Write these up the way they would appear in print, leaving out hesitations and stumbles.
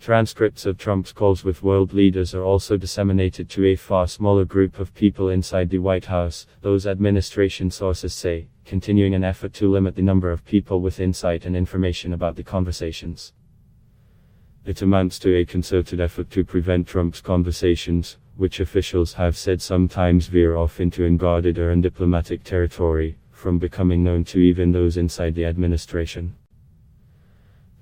Transcripts of Trump's calls with world leaders are also disseminated to a far smaller group of people inside the White House, those administration sources say, continuing an effort to limit the number of people with insight and information about the conversations. It amounts to a concerted effort to prevent Trump's conversations, which officials have said sometimes veer off into unguarded or undiplomatic territory, from becoming known to even those inside the administration.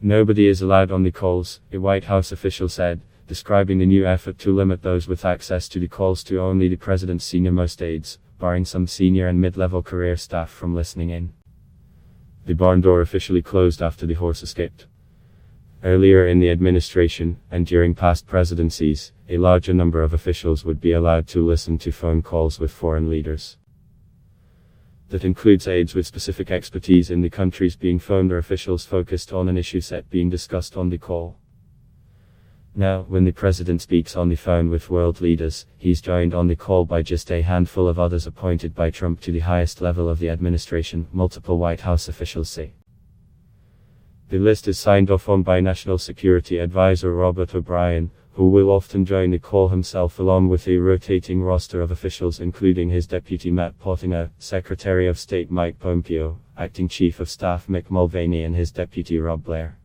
Nobody is allowed on the calls, a White House official said, describing the new effort to limit those with access to the calls to only the president's senior-most aides, barring some senior and mid-level career staff from listening in. The barn door officially closed after the horse escaped. Earlier in the administration, and during past presidencies, a larger number of officials would be allowed to listen to phone calls with foreign leaders. That includes aides with specific expertise in the countries being phoned or officials focused on an issue set being discussed on the call. Now, when the president speaks on the phone with world leaders, he's joined on the call by just a handful of others appointed by Trump to the highest level of the administration, multiple White House officials say. The list is signed off on by National Security Advisor Robert O'Brien, who will often join the call himself along with a rotating roster of officials including his deputy Matt Pottinger, Secretary of State Mike Pompeo, Acting Chief of Staff Mick Mulvaney and his deputy Rob Blair.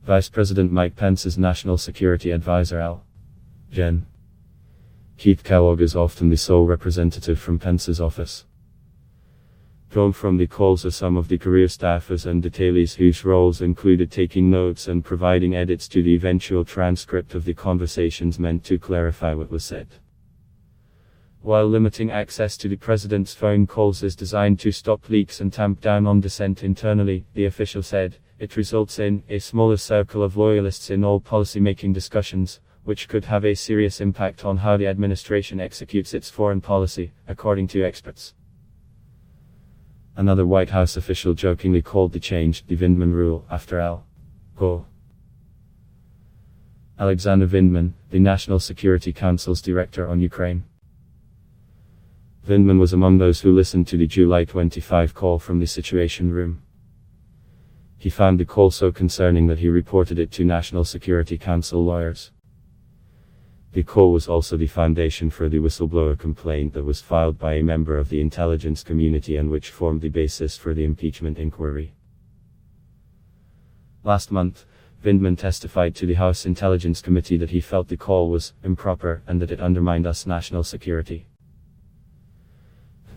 Vice President Mike Pence's National Security Advisor Al. Gen. Keith Kellogg is often the sole representative from Pence's office. Drawn from the calls are some of the career staffers and detailees whose roles included taking notes and providing edits to the eventual transcript of the conversations meant to clarify what was said. While limiting access to the president's phone calls is designed to stop leaks and tamp down on dissent internally, the official said, it results in a smaller circle of loyalists in all policy-making discussions, which could have a serious impact on how the administration executes its foreign policy, according to experts. Another White House official jokingly called the change the Vindman rule after Al Gore. Alexander Vindman, the National Security Council's director on Ukraine. Vindman was among those who listened to the July 25 call from the Situation Room. He found the call so concerning that he reported it to National Security Council lawyers. The call was also the foundation for the whistleblower complaint that was filed by a member of the intelligence community and which formed the basis for the impeachment inquiry. Last month, Vindman testified to the House Intelligence Committee that he felt the call was improper and that it undermined US national security.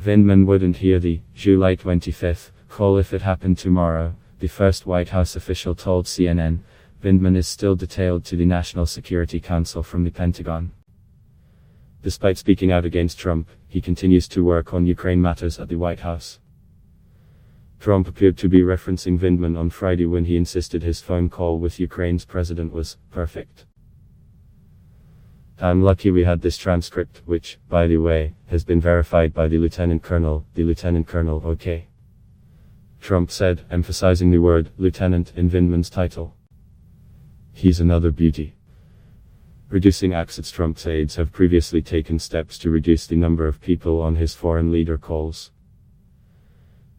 Vindman wouldn't hear the July 25 call if it happened tomorrow, the first White House official told CNN. Vindman is still detailed to the National Security Council from the Pentagon. Despite speaking out against Trump, he continues to work on Ukraine matters at the White House. Trump appeared to be referencing Vindman on Friday when he insisted his phone call with Ukraine's president was perfect. I'm lucky we had this transcript, which, by the way, has been verified by the Lieutenant Colonel, okay? Trump said, emphasizing the word lieutenant in Vindman's title. He's another beauty. Reducing access. Trump's aides have previously taken steps to reduce the number of people on his foreign leader calls.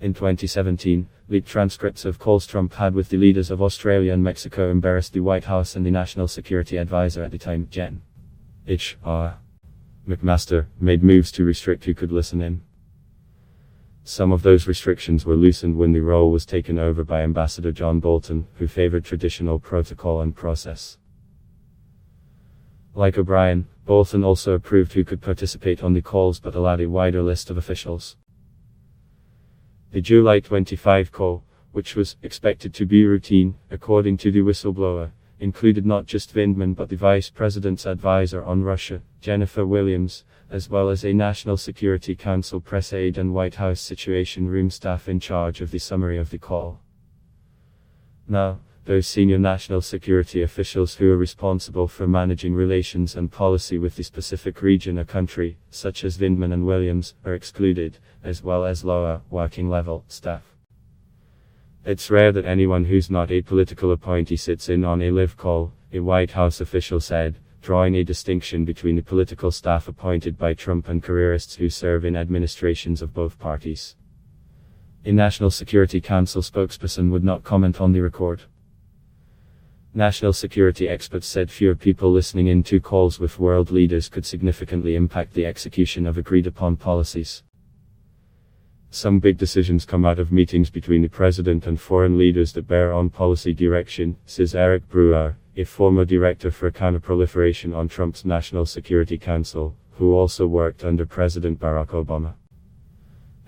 In 2017, leaked transcripts of calls Trump had with the leaders of Australia and Mexico embarrassed the White House and the National Security Advisor at the time, Gen. H.R. McMaster, made moves to restrict who could listen in. Some of those restrictions were loosened when the role was taken over by Ambassador John Bolton, who favored traditional protocol and process. Like O'Brien, Bolton also approved who could participate on the calls but allowed a wider list of officials. The July 25 call, which was expected to be routine, according to the whistleblower, included not just Vindman but the Vice President's advisor on Russia, Jennifer Williams, as well as a National Security Council press aide and White House Situation Room staff in charge of the summary of the call. Now, those senior national security officials who are responsible for managing relations and policy with the specific region or country, such as Vindman and Williams, are excluded, as well as lower, working-level staff. It's rare that anyone who's not a political appointee sits in on a live call, a White House official said, drawing a distinction between the political staff appointed by Trump and careerists who serve in administrations of both parties. A National Security Council spokesperson would not comment on the record. National security experts said fewer people listening in to calls with world leaders could significantly impact the execution of agreed-upon policies. Some big decisions come out of meetings between the president and foreign leaders that bear on policy direction, says Eric Brewer, a former director for counterproliferation on Trump's National Security Council, who also worked under President Barack Obama.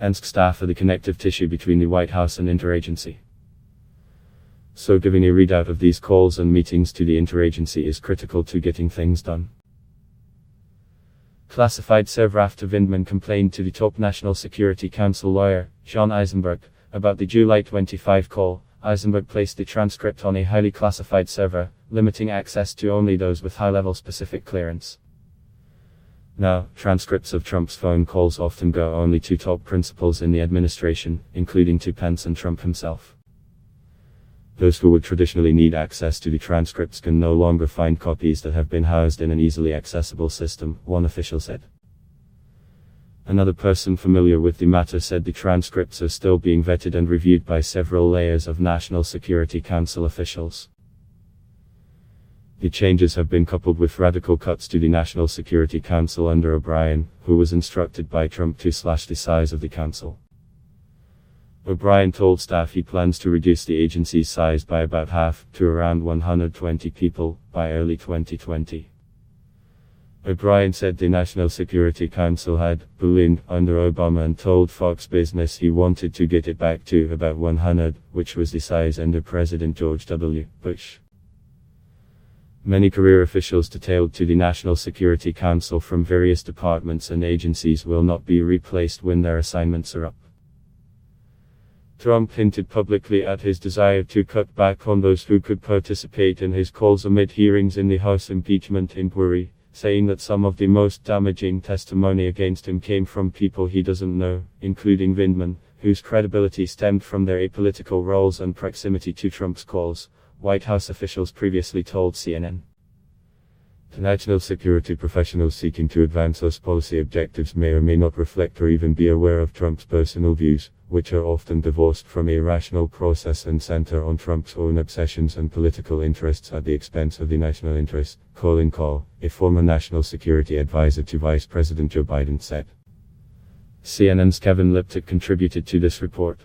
NSC staff are the connective tissue between the White House and interagency. So giving a readout of these calls and meetings to the interagency is critical to getting things done. Classified server after Vindman complained to the top National Security Council lawyer, John Eisenberg, about the July 25 call. Eisenberg placed the transcript on a highly classified server, limiting access to only those with high-level specific clearance. Now, transcripts of Trump's phone calls often go only to top principals in the administration, including to Pence and Trump himself. Those who would traditionally need access to the transcripts can no longer find copies that have been housed in an easily accessible system, one official said. Another person familiar with the matter said the transcripts are still being vetted and reviewed by several layers of National Security Council officials. The changes have been coupled with radical cuts to the National Security Council under O'Brien, who was instructed by Trump to slash the size of the council. O'Brien told staff he plans to reduce the agency's size by about half, to around 120 people, by early 2020. O'Brien said the National Security Council had ballooned under Obama and told Fox Business he wanted to get it back to about 100, which was the size under President George W. Bush. Many career officials detailed to the National Security Council from various departments and agencies will not be replaced when their assignments are up. Trump hinted publicly at his desire to cut back on those who could participate in his calls amid hearings in the House impeachment inquiry, saying that some of the most damaging testimony against him came from people he doesn't know, including Vindman, whose credibility stemmed from their apolitical roles and proximity to Trump's calls, White House officials previously told CNN. The national security professionals seeking to advance those policy objectives may or may not reflect or even be aware of Trump's personal views, which are often divorced from a rational process and center on Trump's own obsessions and political interests at the expense of the national interest, Colin Kahl, a former national security advisor to Vice President Joe Biden, said. CNN's Kevin Liptak contributed to this report.